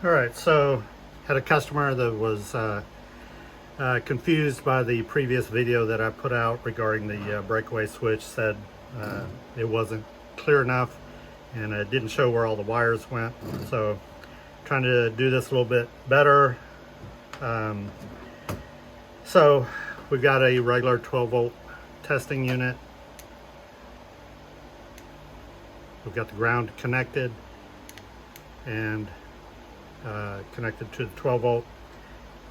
All right, so had a customer that was confused by the previous video that I put out regarding the breakaway switch. Said it wasn't clear enough and it didn't show where all the wires went. So trying to do this a little bit better. So we've got a regular 12 volt testing unit. We've got the ground connected and connected to the 12 volt.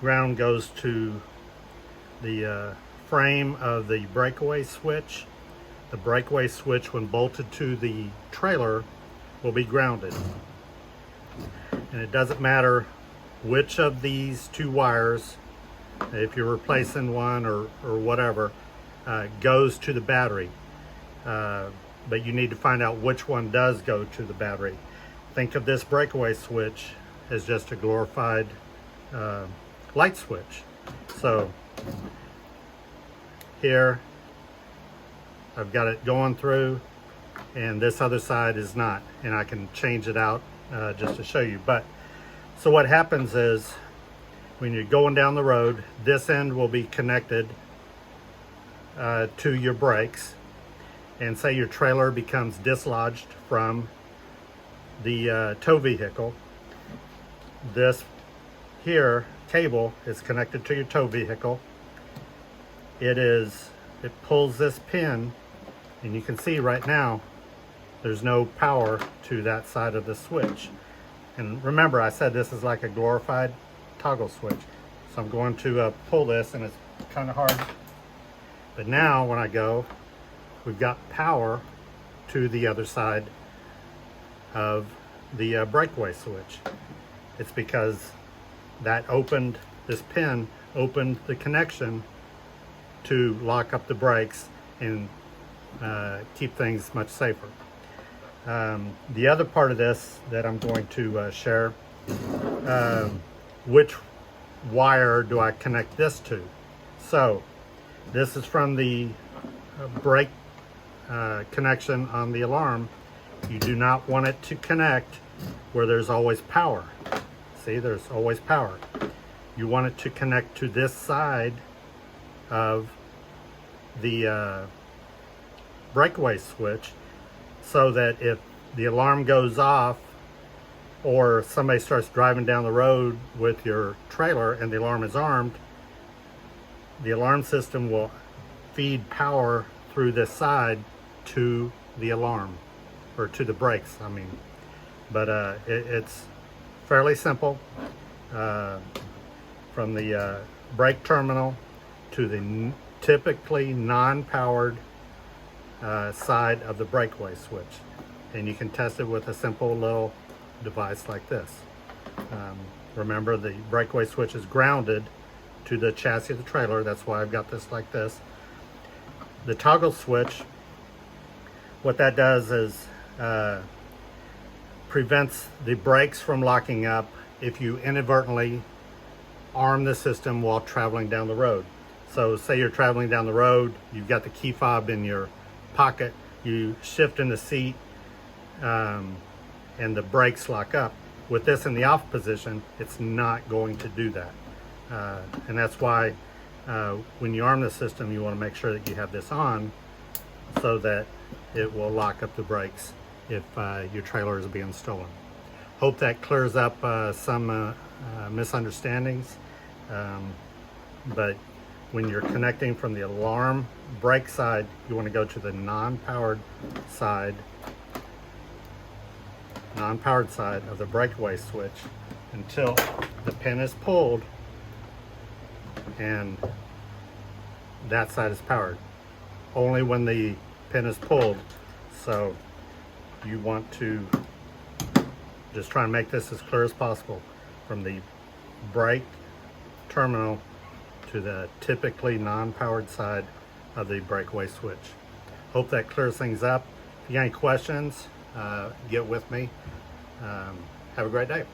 Ground goes to the frame of the breakaway switch. The breakaway switch, when bolted to the trailer, will be grounded. And it doesn't matter which of these two wires, if you're replacing one or whatever, goes to the battery. But you need to find out which one does go to the battery. Think of this breakaway switch as just a glorified light switch. So here I've got it going through and this other side is not, and I can change it out just to show you. But so what happens is when you're going down the road, this end will be connected to your brakes, and say your trailer becomes dislodged from the tow vehicle. This here cable is connected to your tow vehicle. It pulls this pin, and you can see right now there's no power to that side of the switch. And remember, I said this is like a glorified toggle switch. So I'm going to pull this, and it's kind of hard. But now when I go, we've got power to the other side of the breakaway switch. It's because this pin opened the connection to lock up the brakes and keep things much safer. The other part of this that I'm going to share, which wire do I connect this to? So this is from the brake connection on the alarm. You do not want it to connect where there's always power. See, there's always power. You want it to connect to this side of the breakaway switch, so that if the alarm goes off or somebody starts driving down the road with your trailer and the alarm is armed, the alarm system will feed power through this side to the alarm, or to the brakes, I mean. But it's fairly simple. From the brake terminal to the typically non-powered side of the breakaway switch. And you can test it with a simple little device like this. Remember, the breakaway switch is grounded to the chassis of the trailer. That's why I've got this like this. The toggle switch, what that does is prevents the brakes from locking up if you inadvertently arm the system while traveling down the road. So say you're traveling down the road, you've got the key fob in your pocket, you shift in the seat, and the brakes lock up. With this in the off position, it's not going to do that. And that's why when you arm the system, you want to make sure that you have this on so that it will lock up the brakes if your trailer is being stolen. Hope that clears up some misunderstandings. But when you're connecting from the alarm brake side, you want to go to the non-powered side of the breakaway switch until the pin is pulled and that side is powered. Only when the pin is pulled. So you want to just try and make this as clear as possible, from the brake terminal to the typically non-powered side of the breakaway switch. Hope that clears things up. If you got any questions, get with me. Have a great day.